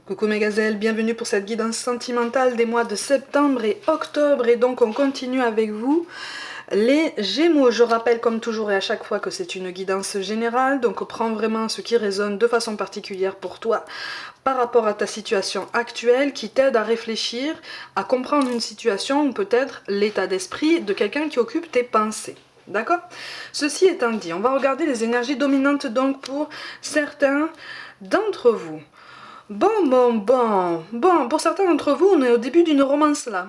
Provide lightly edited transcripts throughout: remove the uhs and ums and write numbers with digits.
Coucou mes gazelles, bienvenue pour cette guidance sentimentale des mois de septembre et octobre, et donc on continue avec vous les Gémeaux. Je rappelle comme toujours et à chaque fois que c'est une guidance générale, donc prends vraiment ce qui résonne de façon particulière pour toi par rapport à ta situation actuelle, qui t'aide à réfléchir, à comprendre une situation ou peut-être l'état d'esprit de quelqu'un qui occupe tes pensées. D'accord? Ceci étant dit, on va regarder les énergies dominantes donc pour certains d'entre vous. Bon, pour certains d'entre vous, on est au début d'une romance là.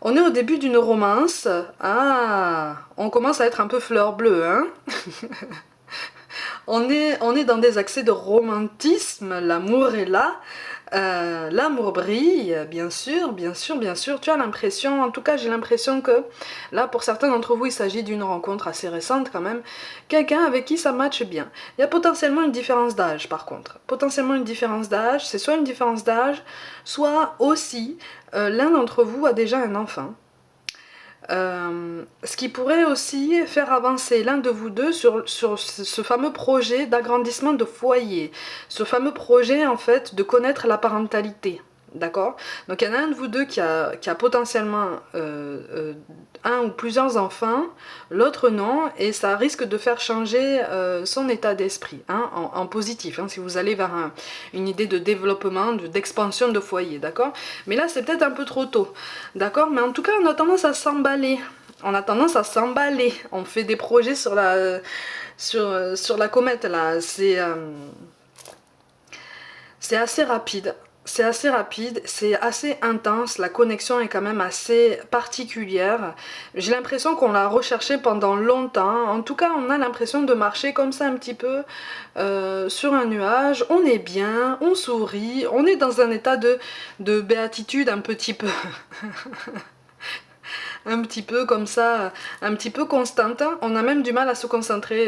On est au début d'une romance. Ah, on commence à être un peu fleur bleue, hein. On est dans des accès de romantisme, l'amour est là, l'amour brille, bien sûr, bien sûr, bien sûr. Tu as l'impression, en tout cas j'ai l'impression que là pour certains d'entre vous il s'agit d'une rencontre assez récente quand même, quelqu'un avec qui ça matche bien. Il y a potentiellement une différence d'âge par contre, potentiellement une différence d'âge, c'est soit une différence d'âge, soit aussi l'un d'entre vous a déjà un enfant. Ce qui pourrait aussi faire avancer l'un de vous deux sur ce fameux projet d'agrandissement de foyer, ce fameux projet en fait de connaître la parentalité. D'accord? Donc il y en a un de vous deux qui a potentiellement un ou plusieurs enfants, l'autre non, et ça risque de faire changer son état d'esprit, hein, en positif, hein, si vous allez vers une idée de développement, d'expansion de foyer, d'accord? Mais là c'est peut-être un peu trop tôt, d'accord? Mais en tout cas on a tendance à s'emballer. On a tendance à s'emballer. On fait des projets sur la comète là. C'est assez rapide. C'est assez rapide, c'est assez intense, la connexion est quand même assez particulière. J'ai l'impression qu'on l'a recherché pendant longtemps. En tout cas, on a l'impression de marcher comme ça un petit peu sur un nuage. On est bien, on sourit, on est dans un état de béatitude un petit peu. Un petit peu comme ça, un petit peu constante. On a même du mal à se concentrer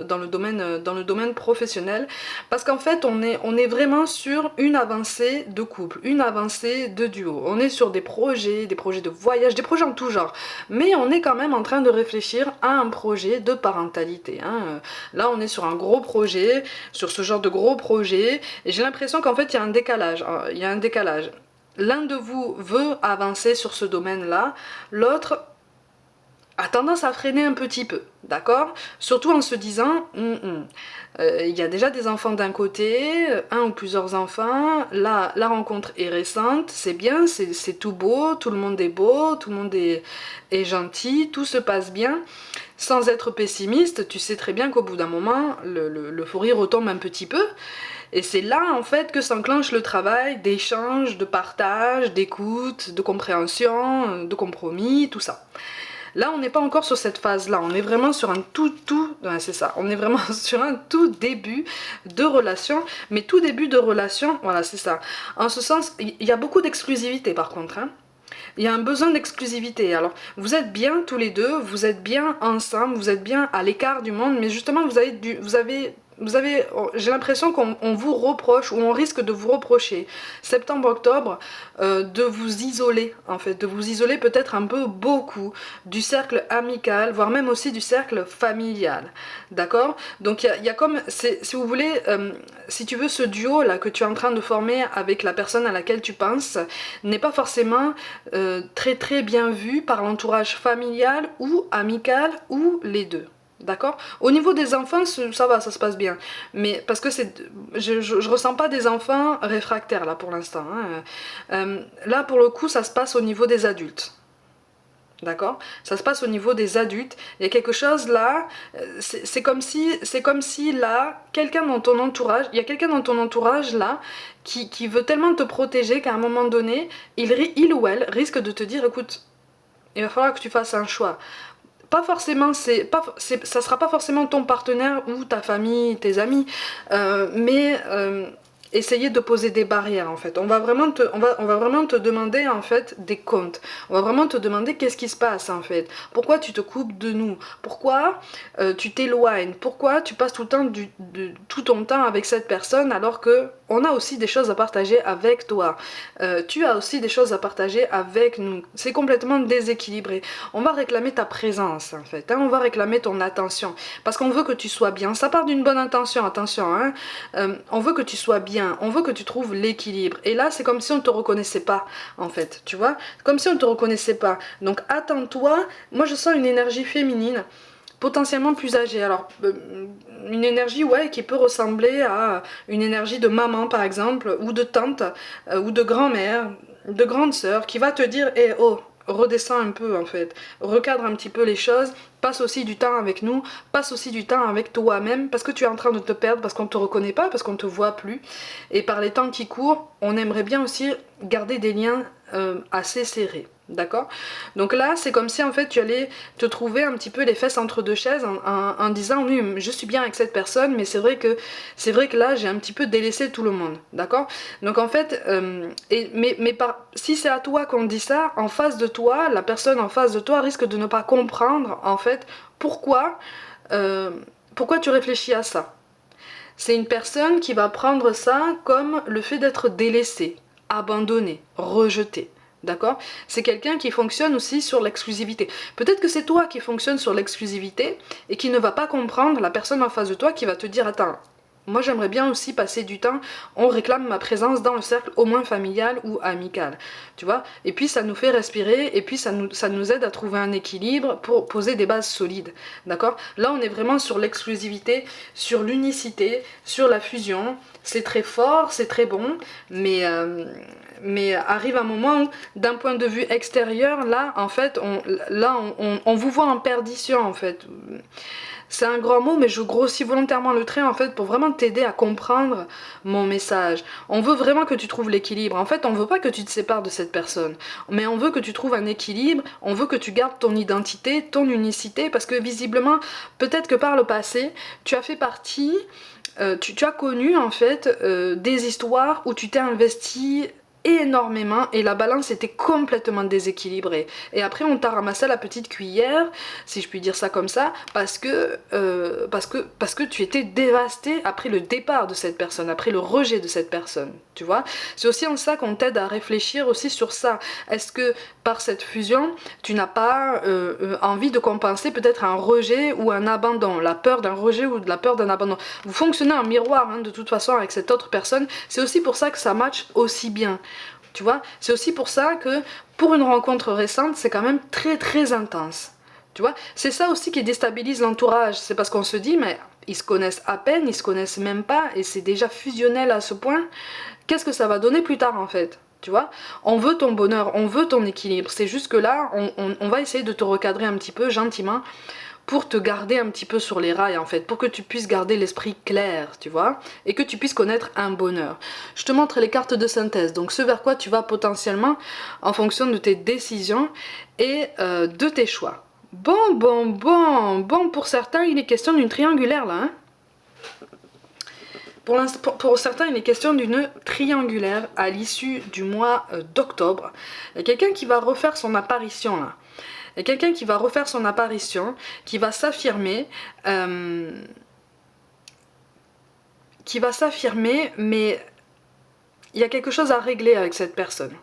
dans le domaine professionnel, parce qu'en fait on est vraiment sur une avancée de couple, une avancée de duo. On est sur des projets de voyage, des projets en tout genre, mais on est quand même en train de réfléchir à un projet de parentalité, hein. Là on est sur un gros projet, sur ce genre de gros projet, et j'ai l'impression qu'en fait il y a un décalage, il y a un décalage. L'un de vous veut avancer sur ce domaine-là, l'autre a tendance à freiner un petit peu, d'accord? Surtout en se disant, il y a déjà des enfants d'un côté, un ou plusieurs enfants, là, la rencontre est récente, c'est bien, c'est tout beau, tout le monde est gentil, tout se passe bien. Sans être pessimiste, tu sais très bien qu'au bout d'un moment, l'euphorie retombe un petit peu. Et c'est là, en fait, que s'enclenche le travail d'échange, de partage, d'écoute, de compréhension, de compromis, tout ça. Là, on n'est pas encore sur cette phase-là, on est vraiment sur un ouais, c'est ça, on est vraiment sur un tout début de relation, mais tout début de relation, voilà, c'est ça. En ce sens, il y a beaucoup d'exclusivité par contre, hein. Il y a un besoin d'exclusivité. Alors, vous êtes bien tous les deux, vous êtes bien ensemble, vous êtes bien à l'écart du monde, mais justement, j'ai l'impression qu'on vous reproche, ou on risque de vous reprocher, septembre-octobre, de vous isoler, en fait, de vous isoler peut-être un peu beaucoup du cercle amical, voire même aussi du cercle familial, d'accord? Donc il y a comme, si vous voulez, si tu veux, ce duo-là que tu es en train de former avec la personne à laquelle tu penses, n'est pas forcément très très bien vu par l'entourage familial ou amical, ou les deux. D'accord? Au niveau des enfants, ça va, ça se passe bien. Mais parce que je ressens pas des enfants réfractaires là pour l'instant, hein. Là pour le coup, ça se passe au niveau des adultes. D'accord? Ça se passe au niveau des adultes. Il y a quelque chose là, c'est comme si là, quelqu'un dans ton entourage, il y a quelqu'un dans ton entourage là qui veut tellement te protéger qu'à un moment donné, il ou elle risque de te dire, écoute, il va falloir que tu fasses un choix. Pas forcément, ça sera pas forcément ton partenaire ou ta famille, tes amis, mais essayer de poser des barrières en fait. On va vraiment te demander en fait des comptes. On va vraiment te demander qu'est-ce qui se passe en fait. Pourquoi tu te coupes de nous? Pourquoi tu t'éloignes? Pourquoi tu passes tout ton temps avec cette personne alors que on a aussi des choses à partager avec toi. Tu as aussi des choses à partager avec nous. C'est complètement déséquilibré. On va réclamer ta présence en fait, hein, on va réclamer ton attention parce qu'on veut que tu sois bien. Ça part d'une bonne intention, attention, hein. On veut que tu sois bien. bien, on veut que tu trouves l'équilibre. Et là, c'est comme si on ne te reconnaissait pas, en fait, tu vois, comme si on ne te reconnaissait pas. Donc attends-toi, moi je sens une énergie féminine, potentiellement plus âgée. Alors, une énergie, ouais, qui peut ressembler à une énergie de maman, par exemple, ou de tante, ou de grand-mère, de grande sœur, qui va te dire, eh oh, redescends un peu, en fait, recadre un petit peu les choses, passe aussi du temps avec nous, passe aussi du temps avec toi-même, parce que tu es en train de te perdre, parce qu'on ne te reconnaît pas, parce qu'on ne te voit plus. Et par les temps qui courent, on aimerait bien aussi garder des liens assez serrés. D'accord? Donc là, c'est comme si en fait tu allais te trouver un petit peu les fesses entre deux chaises en disant oui, je suis bien avec cette personne, mais c'est vrai que là j'ai un petit peu délaissé tout le monde. D'accord? Donc en fait, si c'est à toi qu'on dit ça, en face de toi, la personne en face de toi risque de ne pas comprendre en fait pourquoi, pourquoi tu réfléchis à ça. C'est une personne qui va prendre ça comme le fait d'être délaissé, abandonné, rejeté. D'accord? C'est quelqu'un qui fonctionne aussi sur l'exclusivité. Peut-être que c'est toi qui fonctionne sur l'exclusivité et qui ne va pas comprendre la personne en face de toi qui va te dire attends, moi j'aimerais bien aussi passer du temps, on réclame ma présence dans le cercle au moins familial ou amical, tu vois, et puis ça nous fait respirer, et puis ça nous aide à trouver un équilibre pour poser des bases solides, d'accord? Là on est vraiment sur l'exclusivité, sur l'unicité, sur la fusion, c'est très fort, c'est très bon, mais arrive un moment où d'un point de vue extérieur, là en fait, on vous voit en perdition en fait. C'est un grand mot, mais je grossis volontairement le trait en fait pour vraiment t'aider à comprendre mon message. On veut vraiment que tu trouves l'équilibre. En fait, on veut pas que tu te sépares de cette personne, mais on veut que tu trouves un équilibre, on veut que tu gardes ton identité, ton unicité, parce que visiblement, peut-être que par le passé, tu as fait partie, tu as connu en fait des histoires où tu t'es investi énormément et la balance était complètement déséquilibrée. Et après on t'a ramassé à la petite cuillère, si je puis dire ça comme ça, parce que tu étais dévasté après le départ de cette personne, après le rejet de cette personne, tu vois. C'est aussi en ça qu'on t'aide à réfléchir aussi sur ça. Est-ce que par cette fusion, tu n'as pas envie de compenser peut-être un rejet ou un abandon, la peur d'un rejet ou de la peur d'un abandon. Vous fonctionnez en miroir hein, de toute façon avec cette autre personne, c'est aussi pour ça que ça match aussi bien. Tu vois, c'est aussi pour ça que pour une rencontre récente, c'est quand même très très intense. Tu vois, c'est ça aussi qui déstabilise l'entourage. C'est parce qu'on se dit, mais ils se connaissent à peine, ils se connaissent même pas, et c'est déjà fusionnel à ce point. Qu'est-ce que ça va donner plus tard en fait? Tu vois, on veut ton bonheur, on veut ton équilibre. C'est juste que là, on va essayer de te recadrer un petit peu gentiment pour te garder un petit peu sur les rails en fait, pour que tu puisses garder l'esprit clair, tu vois, et que tu puisses connaître un bonheur. Je te montre les cartes de synthèse, donc ce vers quoi tu vas potentiellement en fonction de tes décisions et de tes choix. Bon, pour certains il est question d'une triangulaire là, hein. Pour certains, il est question d'une triangulaire à l'issue du mois d'octobre. Il y a quelqu'un qui va refaire son apparition là. Il y a quelqu'un qui va refaire son apparition, qui va s'affirmer, mais il y a quelque chose à régler avec cette personne.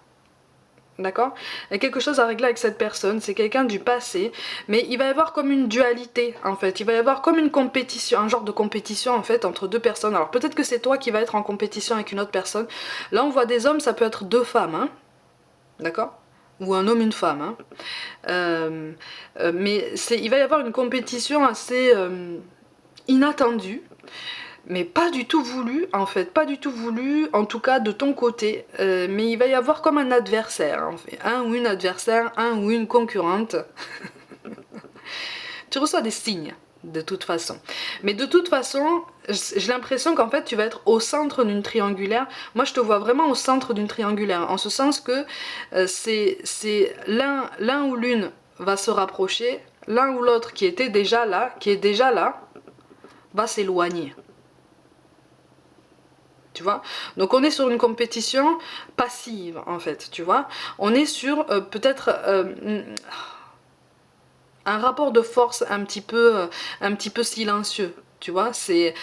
D'accord? Il y a quelque chose à régler avec cette personne, c'est quelqu'un du passé, mais il va y avoir comme une dualité en fait, il va y avoir comme une compétition, un genre de compétition en fait entre deux personnes. Alors peut-être que c'est toi qui vas être en compétition avec une autre personne. Là on voit des hommes, ça peut être deux femmes, hein? D'accord? Ou un homme, une femme. Hein. Mais il va y avoir une compétition assez inattendue, mais pas du tout voulue, en fait, pas du tout voulue, en tout cas de ton côté. Mais il va y avoir comme un adversaire, en fait. Un ou une adversaire, un ou une concurrente. Tu reçois des signes. De toute façon. Mais de toute façon, j'ai l'impression qu'en fait tu vas être au centre d'une triangulaire. Moi je te vois vraiment au centre d'une triangulaire, en ce sens que c'est l'un ou l'une va se rapprocher, l'un ou l'autre qui est déjà là, va s'éloigner. Tu vois? Donc on est sur une compétition passive en fait, tu vois? On est sur peut-être un rapport de force un petit peu silencieux. Tu vois, c'est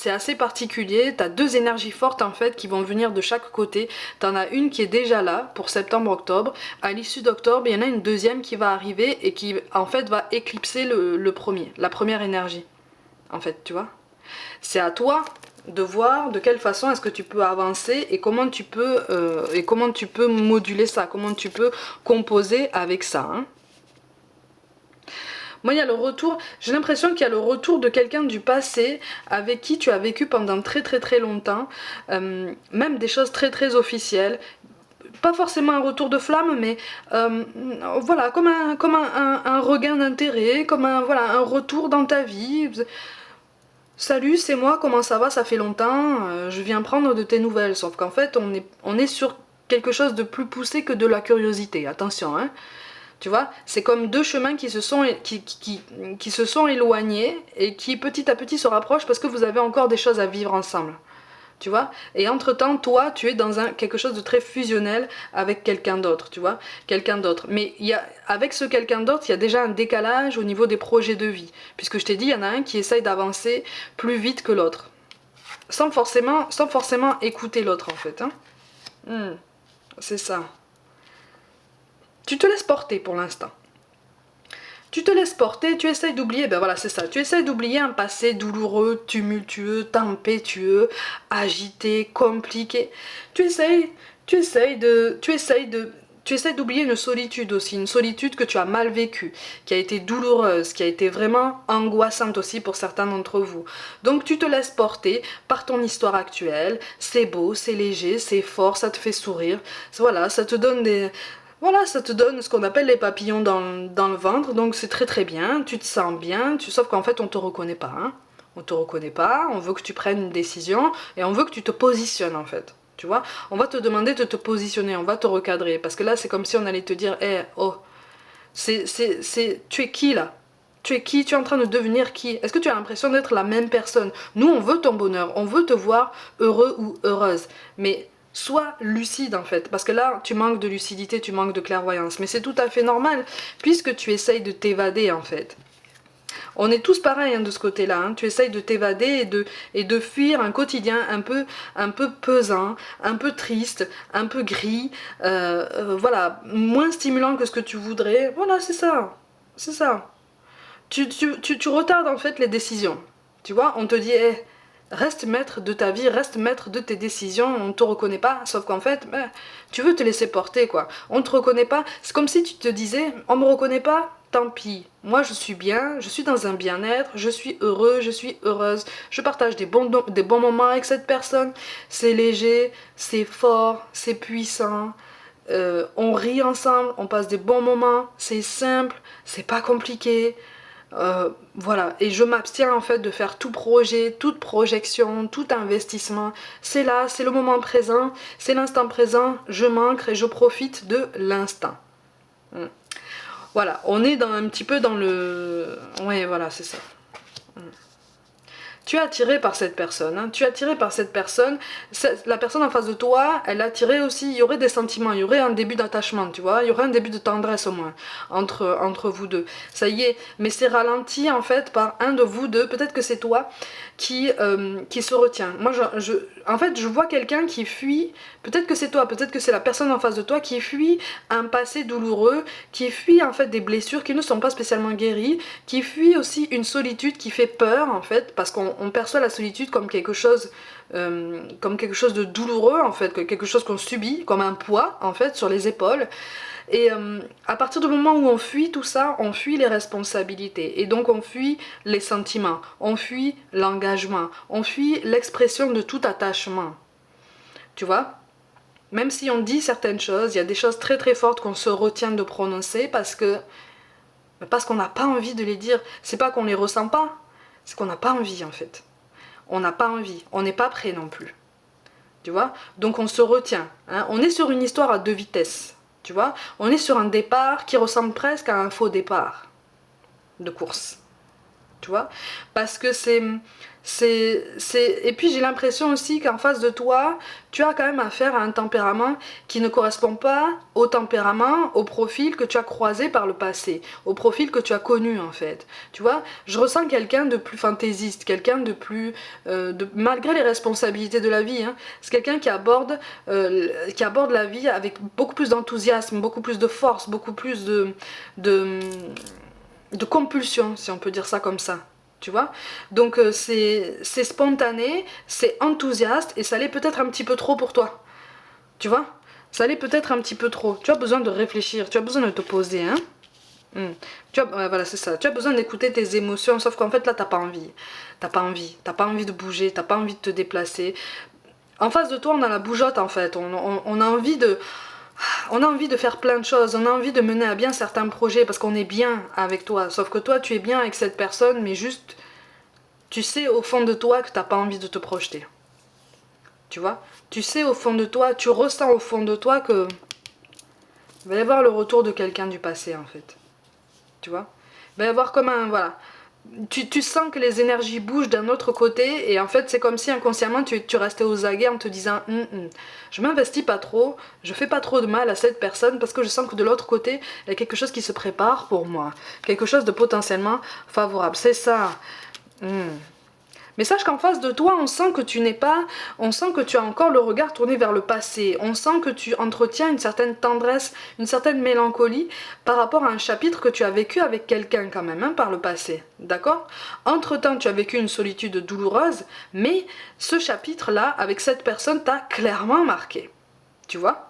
assez particulier. Tu as deux énergies fortes en fait qui vont venir de chaque côté. Tu en as une qui est déjà là pour septembre-octobre. À l'issue d'octobre, il y en a une deuxième qui va arriver et qui en fait va éclipser la première énergie. En fait, tu vois. C'est à toi de voir de quelle façon est-ce que tu peux avancer et comment tu peux moduler ça, comment tu peux composer avec ça. Hein. Moi, il y a le retour, j'ai l'impression qu'il y a le retour de quelqu'un du passé avec qui tu as vécu pendant très très très longtemps, même des choses très très officielles. Pas forcément un retour de flamme, mais voilà, comme un regain d'intérêt, comme voilà, un retour dans ta vie. Salut, c'est moi, comment ça va, ça fait longtemps, je viens prendre de tes nouvelles. Sauf qu'en fait, on est sur quelque chose de plus poussé que de la curiosité, attention, hein. Tu vois, c'est comme deux chemins qui se sont éloignés et qui petit à petit se rapprochent parce que vous avez encore des choses à vivre ensemble. Tu vois, et entre-temps, toi, tu es dans quelque chose de très fusionnel avec quelqu'un d'autre, tu vois, quelqu'un d'autre. Mais avec ce quelqu'un d'autre, il y a déjà un décalage au niveau des projets de vie. Puisque je t'ai dit, il y en a un qui essaye d'avancer plus vite que l'autre. Sans forcément écouter l'autre, en fait. Hein. C'est ça. Tu te laisses porter pour l'instant. Tu te laisses porter, tu essayes d'oublier, ben voilà c'est ça, tu essayes d'oublier un passé douloureux, tumultueux, tempétueux, agité, compliqué. Tu essayes d'oublier une solitude aussi, une solitude que tu as mal vécue, qui a été douloureuse, qui a été vraiment angoissante aussi pour certains d'entre vous. Donc tu te laisses porter par ton histoire actuelle, c'est beau, c'est léger, c'est fort, ça te fait sourire, voilà, ça te donne des... Voilà, ça te donne ce qu'on appelle les papillons dans le ventre, donc c'est très très bien, tu te sens bien, sauf qu'en fait on te reconnaît pas. Hein. On te reconnaît pas, on veut que tu prennes une décision et on veut que tu te positionnes en fait. Tu vois, on va te demander de te positionner, on va te recadrer, parce que là c'est comme si on allait te dire, hé, oh, tu es qui là? Tu es qui? Tu es en train de devenir qui? Est-ce que tu as l'impression d'être la même personne? Nous on veut ton bonheur, on veut te voir heureux ou heureuse, mais... Sois lucide en fait, parce que là tu manques de lucidité, tu manques de clairvoyance, mais c'est tout à fait normal, puisque tu essayes de t'évader en fait. On est tous pareils hein, de ce côté-là, hein. Tu essayes de t'évader et de fuir un quotidien un peu pesant, un peu triste, un peu gris, voilà, moins stimulant que ce que tu voudrais, voilà c'est ça, c'est ça. Tu retardes en fait les décisions, tu vois, on te dit... Hey, reste maître de ta vie, reste maître de tes décisions, on te reconnaît pas, sauf qu'en fait, tu veux te laisser porter quoi. On te reconnaît pas, c'est comme si tu te disais, on me reconnaît pas, tant pis. Moi je suis bien, je suis dans un bien-être, je suis heureux, je suis heureuse, je partage des bons moments avec cette personne, c'est léger, c'est fort, c'est puissant. On rit ensemble, on passe des bons moments, c'est simple, c'est pas compliqué. Voilà, et je m'abstiens en fait de faire tout projet, toute projection, tout investissement. C'est là, c'est le moment présent, c'est l'instant présent, je m'ancre et je profite de l'instant. Voilà, on est un petit peu dans le... Ouais, voilà, c'est ça. Tu es attiré par cette personne, hein. Tu es attiré par cette personne, la personne en face de toi, elle est attirée aussi, il y aurait des sentiments, il y aurait un début d'attachement, tu vois, il y aurait un début de tendresse au moins, entre vous deux, ça y est, mais c'est ralenti en fait par un de vous deux, peut-être que c'est toi qui se retient. Moi, en fait, je vois quelqu'un qui fuit, peut-être que c'est toi, peut-être que c'est la personne en face de toi qui fuit un passé douloureux, qui fuit en fait des blessures qui ne sont pas spécialement guéries, qui fuit aussi une solitude qui fait peur en fait, parce qu'on perçoit la solitude comme quelque chose de douloureux en fait, quelque chose qu'on subit, comme un poids en fait sur les épaules. Et à partir du moment où on fuit tout ça, on fuit les responsabilités. Et donc on fuit les sentiments, on fuit l'engagement, on fuit l'expression de tout attachement. Tu vois? Même si on dit certaines choses, il y a des choses très très fortes qu'on se retient de prononcer parce qu'on n'a pas envie de les dire. C'est pas qu'on les ressent pas, c'est qu'on n'a pas envie en fait. On n'a pas envie, on n'est pas prêt non plus. Tu vois? Donc on se retient. Hein? On est sur une histoire à deux vitesses. Tu vois, on est sur un départ qui ressemble presque à un faux départ de course. Tu vois, parce que et puis j'ai l'impression aussi qu'en face de toi, tu as quand même affaire à un tempérament qui ne correspond pas au tempérament, au profil que tu as croisé par le passé, au profil que tu as connu en fait. Tu vois, je ressens quelqu'un de plus fantaisiste, quelqu'un de plus... malgré les responsabilités de la vie, hein, c'est quelqu'un qui aborde la vie avec beaucoup plus d'enthousiasme, beaucoup plus de force, beaucoup plus de compulsion, si on peut dire ça comme ça. tu vois. Donc c'est spontané, c'est enthousiaste et ça l'est peut-être un petit peu trop pour toi, tu vois. Ça l'est peut-être un petit peu trop. Tu as besoin de réfléchir, tu as besoin de te poser, hein. Tu as, ouais, voilà, c'est ça. Tu as besoin d'écouter tes émotions, sauf qu'en fait là, t'as pas envie. T'as pas envie de bouger, t'as pas envie de te déplacer. En face de toi, on a la bougeotte en fait. On a envie de, on a envie de faire plein de choses. On a envie de mener à bien certains projets parce qu'on est bien avec toi. Sauf que toi, tu es bien avec cette personne, mais juste, tu sais au fond de toi que t'as pas envie de te projeter. Tu vois? Tu sais au fond de toi, tu ressens au fond de toi que il va y avoir le retour de quelqu'un du passé en fait. Tu vois? Il va y avoir comme un, voilà. Tu sens que les énergies bougent d'un autre côté et en fait c'est comme si inconsciemment tu restais aux aguets en te disant je m'investis pas trop, je fais pas trop de mal à cette personne parce que je sens que de l'autre côté il y a quelque chose qui se prépare pour moi, quelque chose de potentiellement favorable, c'est ça. Mais sache qu'en face de toi, on sent que tu n'es pas, on sent que tu as encore le regard tourné vers le passé, on sent que tu entretiens une certaine tendresse, une certaine mélancolie par rapport à un chapitre que tu as vécu avec quelqu'un quand même, hein, par le passé, d'accord? Entre-temps, tu as vécu une solitude douloureuse, mais ce chapitre-là, avec cette personne, t'a clairement marqué, tu vois?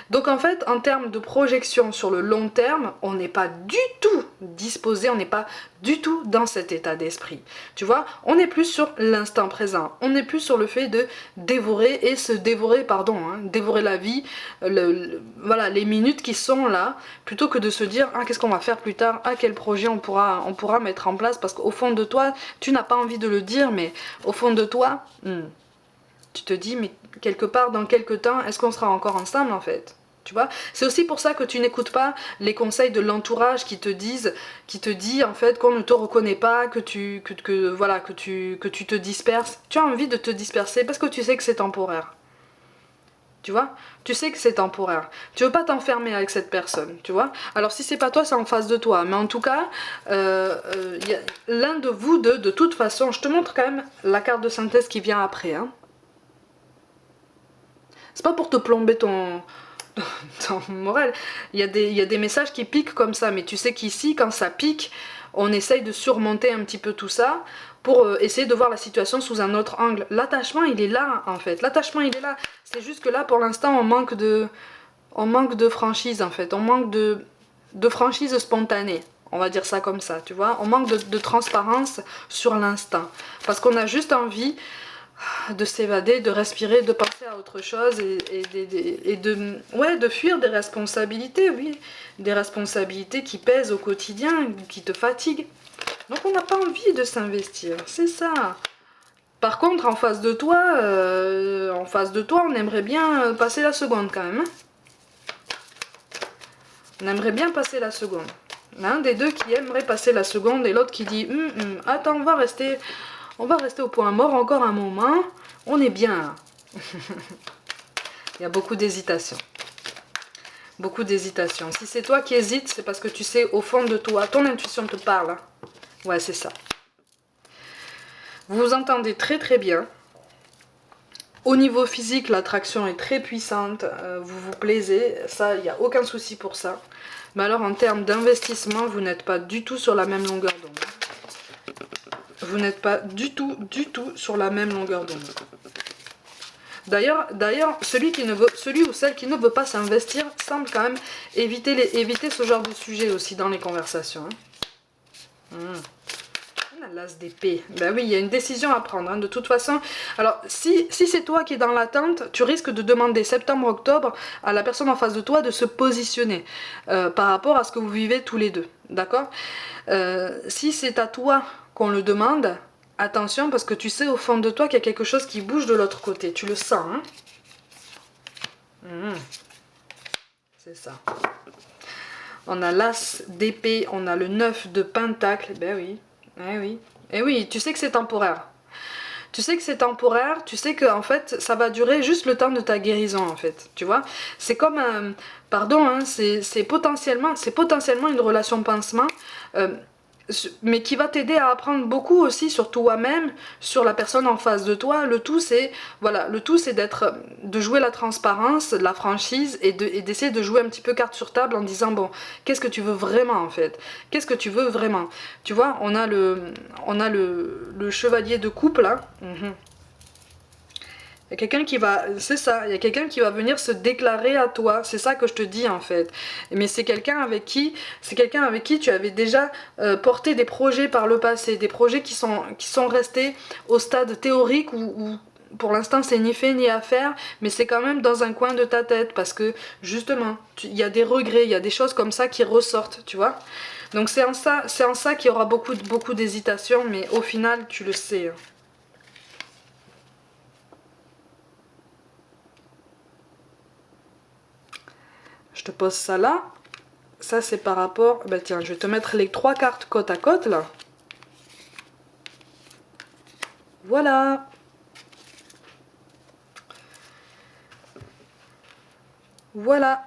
Donc en fait, en termes de projection sur le long terme, on n'est pas du tout disposé, on n'est pas du tout dans cet état d'esprit. Tu vois, on est plus sur l'instant présent, on est plus sur le fait de dévorer et se dévorer, pardon, hein, dévorer la vie, voilà, les minutes qui sont là, plutôt que de se dire ah qu'est-ce qu'on va faire plus tard, ah quel projet on pourra mettre en place, parce qu'au fond de toi, tu n'as pas envie de le dire, mais au fond de toi, tu te dis mais quelque part dans quelques temps, est-ce qu'on sera encore ensemble en fait? Tu vois, c'est aussi pour ça que tu n'écoutes pas les conseils de l'entourage qui te dit en fait qu'on ne te reconnaît pas, voilà, que tu te disperses. Tu as envie de te disperser parce que tu sais que c'est temporaire. Tu vois, tu sais que c'est temporaire. Tu veux pas t'enfermer avec cette personne, tu vois. Alors si c'est pas toi, c'est en face de toi. Mais en tout cas, l'un de vous deux, de toute façon, je te montre quand même la carte de synthèse qui vient après, hein. C'est pas pour te plomber ton moral. Il y a des messages qui piquent comme ça, mais tu sais qu'ici, quand ça pique, on essaye de surmonter un petit peu tout ça pour essayer de voir la situation sous un autre angle. L'attachement, il est là, en fait. L'attachement, il est là. C'est juste que là, pour l'instant, on manque de franchise, en fait. On manque de franchise spontanée. On va dire ça comme ça, tu vois. On manque de transparence sur l'instant. Parce qu'on a juste envie de s'évader, de respirer, de penser à autre chose et de fuir des responsabilités, oui. Des responsabilités qui pèsent au quotidien, qui te fatiguent. Donc on n'a pas envie de s'investir, c'est ça. Par contre, en face de toi, on aimerait bien passer la seconde quand même. On aimerait bien passer la seconde. L'un des deux qui aimerait passer la seconde et l'autre qui dit attends, on va rester au point mort encore un moment. On est bien. Il y a beaucoup d'hésitation. Beaucoup d'hésitation. Si c'est toi qui hésites, c'est parce que tu sais au fond de toi, ton intuition te parle. Ouais, c'est ça. Vous vous entendez très très bien. Au niveau physique, l'attraction est très puissante. Vous vous plaisez. Ça, il n'y a aucun souci pour ça. Mais alors en termes d'investissement, vous n'êtes pas du tout sur la même longueur d'onde. Vous n'êtes pas du tout sur la même longueur d'onde. D'ailleurs, celui ou celle qui ne veut pas s'investir semble quand même éviter ce genre de sujet aussi dans les conversations. Hein. On a l'as d'épée. Ben oui, il y a une décision à prendre, hein, de toute façon. Alors, si c'est toi qui es dans l'attente, tu risques de demander septembre-octobre à la personne en face de toi de se positionner par rapport à ce que vous vivez tous les deux. D'accord? Si c'est à toi qu'on le demande, attention parce que tu sais au fond de toi qu'il y a quelque chose qui bouge de l'autre côté. Tu le sens, hein? C'est ça. On a l'as d'épée, on a le 9 de pentacle. Ben oui, eh oui. Et oui, tu sais que c'est temporaire. Tu sais que c'est temporaire, tu sais que en fait ça va durer juste le temps de ta guérison en fait, tu vois. C'est comme un, pardon, hein, c'est potentiellement une relation pansement. mais qui va t'aider à apprendre beaucoup aussi sur toi-même, sur la personne en face de toi. Le tout c'est, voilà, le tout c'est de jouer la transparence, la franchise et d'essayer de jouer un petit peu carte sur table en disant bon, qu'est-ce que tu veux vraiment en fait? Qu'est-ce que tu veux vraiment? Tu vois, on a le chevalier de coupe là. Il y a quelqu'un qui va, c'est ça, il y a quelqu'un qui va venir se déclarer à toi, c'est ça que je te dis en fait. Mais c'est quelqu'un avec qui tu avais déjà porté des projets par le passé, des projets qui sont restés au stade théorique où pour l'instant c'est ni fait ni à faire, mais c'est quand même dans un coin de ta tête parce que justement, il y a des regrets, il y a des choses comme ça qui ressortent, tu vois. Donc c'est en ça qu'il y aura beaucoup d'hésitation, mais au final tu le sais, hein. Je te pose ça là. Ça, c'est par rapport... Bah tiens, je vais te mettre les 3 cartes côte à côte, là. Voilà. Voilà.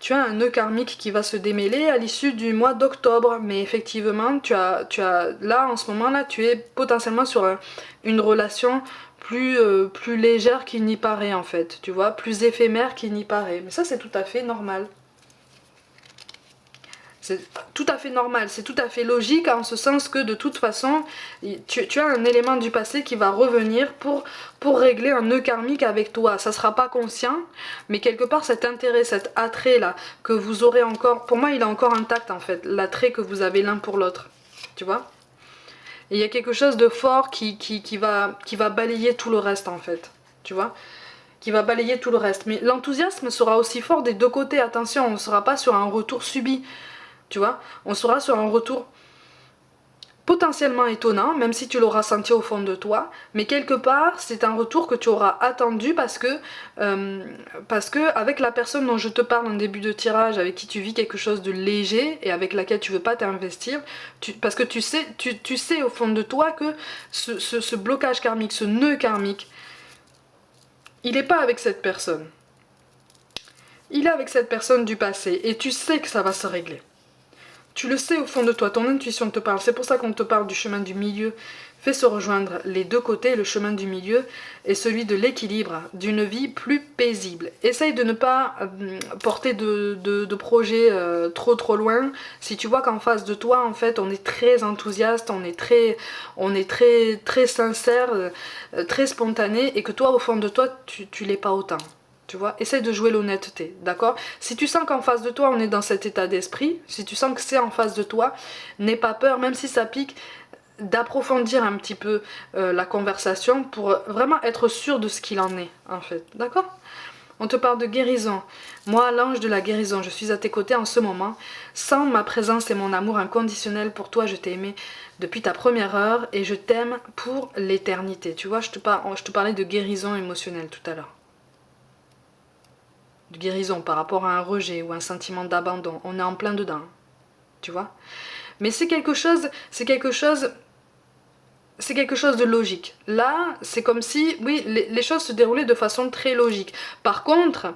Tu as un nœud karmique qui va se démêler à l'issue du mois d'octobre. Mais effectivement, là, en ce moment-là, tu es potentiellement sur une relation plus légère qu'il n'y paraît, en fait. Tu vois, plus éphémère qu'il n'y paraît. Mais ça, c'est tout à fait normal. C'est tout à fait normal, c'est tout à fait logique en ce sens que de toute façon, tu as un élément du passé qui va revenir pour régler un nœud karmique avec toi. Ça sera pas conscient, mais quelque part cet intérêt, cet attrait là, que vous aurez encore, pour moi il est encore intact en fait, l'attrait que vous avez l'un pour l'autre, tu vois. Et il y a quelque chose de fort qui va balayer tout le reste en fait, tu vois, qui va balayer tout le reste. Mais l'enthousiasme sera aussi fort des deux côtés, attention, on ne sera pas sur un retour subi. Tu vois, on sera sur un retour potentiellement étonnant, même si tu l'auras senti au fond de toi, mais quelque part, c'est un retour que tu auras attendu parce que avec la personne dont je te parle en début de tirage, avec qui tu vis quelque chose de léger et avec laquelle tu veux pas t'investir, parce que tu sais au fond de toi que ce blocage karmique, ce nœud karmique, il n'est pas avec cette personne. Il est avec cette personne du passé et tu sais que ça va se régler. Tu le sais au fond de toi, ton intuition te parle. C'est pour ça qu'on te parle du chemin du milieu. Fais se rejoindre les deux côtés, le chemin du milieu et celui de l'équilibre, d'une vie plus paisible. Essaye de ne pas porter de projets trop loin. Si tu vois qu'en face de toi, en fait, on est très enthousiaste, on est très sincère, très spontané, et que toi, au fond de toi, tu l'es pas autant. Tu vois, essaye de jouer l'honnêteté, d'accord? Si tu sens qu'en face de toi, on est dans cet état d'esprit, si tu sens que c'est en face de toi, n'aie pas peur, même si ça pique, d'approfondir un petit peu la conversation pour vraiment être sûr de ce qu'il en est, en fait, d'accord? On te parle de guérison. Moi, l'ange de la guérison, je suis à tes côtés en ce moment. Sans ma présence et mon amour inconditionnel pour toi, je t'ai aimé depuis ta première heure et je t'aime pour l'éternité. Tu vois, je te parlais de guérison émotionnelle tout à l'heure. De guérison par rapport à un rejet ou un sentiment d'abandon. On est en plein dedans, tu vois. Mais c'est quelque chose de logique. Là, c'est comme si, oui, les choses se déroulaient de façon très logique. Par contre,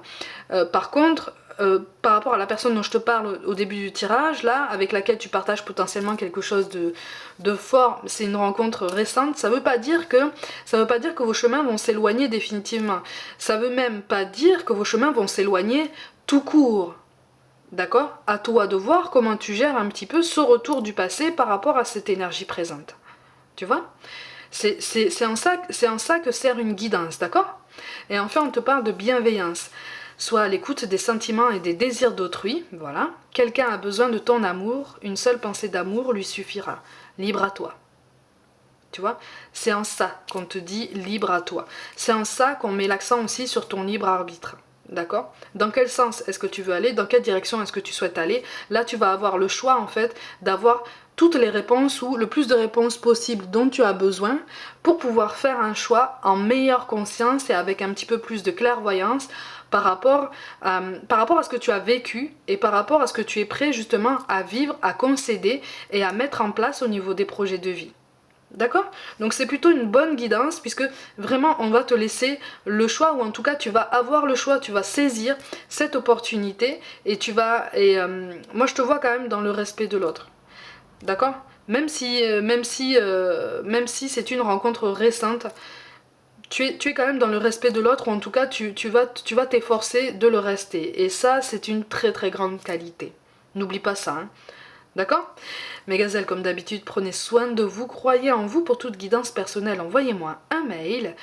par rapport à la personne dont je te parle au début du tirage, là, avec laquelle tu partages potentiellement quelque chose de fort, c'est une rencontre récente, ça veut pas dire que vos chemins vont s'éloigner définitivement. Ça veut même pas dire que vos chemins vont s'éloigner tout court. D'accord? À toi de voir comment tu gères un petit peu ce retour du passé par rapport à cette énergie présente. Tu vois? C'est en ça que sert une guidance, d'accord? Et enfin, on te parle de bienveillance. Sois à l'écoute des sentiments et des désirs d'autrui, voilà. Quelqu'un a besoin de ton amour, une seule pensée d'amour lui suffira. Libre à toi. Tu vois? C'est en ça qu'on te dit libre à toi. C'est en ça qu'on met l'accent aussi sur ton libre arbitre. D'accord? Dans quel sens est-ce que tu veux aller? Dans quelle direction est-ce que tu souhaites aller? Là, tu vas avoir le choix, en fait, d'avoir toutes les réponses ou le plus de réponses possibles dont tu as besoin pour pouvoir faire un choix en meilleure conscience et avec un petit peu plus de clairvoyance par rapport à ce que tu as vécu et par rapport à ce que tu es prêt justement à vivre, à concéder et à mettre en place au niveau des projets de vie. D'accord? Donc c'est plutôt une bonne guidance puisque vraiment on va te laisser le choix, ou en tout cas tu vas avoir le choix, tu vas saisir cette opportunité et moi je te vois quand même dans le respect de l'autre. D'accord? même si c'est une rencontre récente, tu es quand même dans le respect de l'autre, ou en tout cas tu vas t'efforcer de le rester. Et ça, c'est une très très grande qualité. N'oublie pas ça, hein. D'accord? Mes gazelles, comme d'habitude, prenez soin de vous, croyez en vous. Pour toute guidance personnelle, envoyez-moi un mail.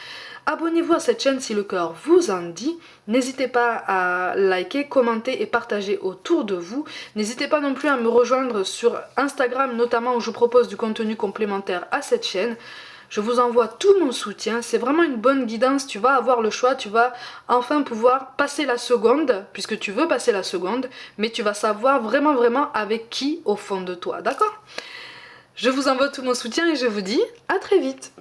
Abonnez-vous à cette chaîne si le cœur vous en dit. N'hésitez pas à liker, commenter et partager autour de vous. N'hésitez pas non plus à me rejoindre sur Instagram, notamment où je propose du contenu complémentaire à cette chaîne. Je vous envoie tout mon soutien, c'est vraiment une bonne guidance, tu vas avoir le choix, tu vas enfin pouvoir passer la seconde, puisque tu veux passer la seconde, mais tu vas savoir vraiment vraiment avec qui au fond de toi, d'accord? Je vous envoie tout mon soutien et je vous dis à très vite.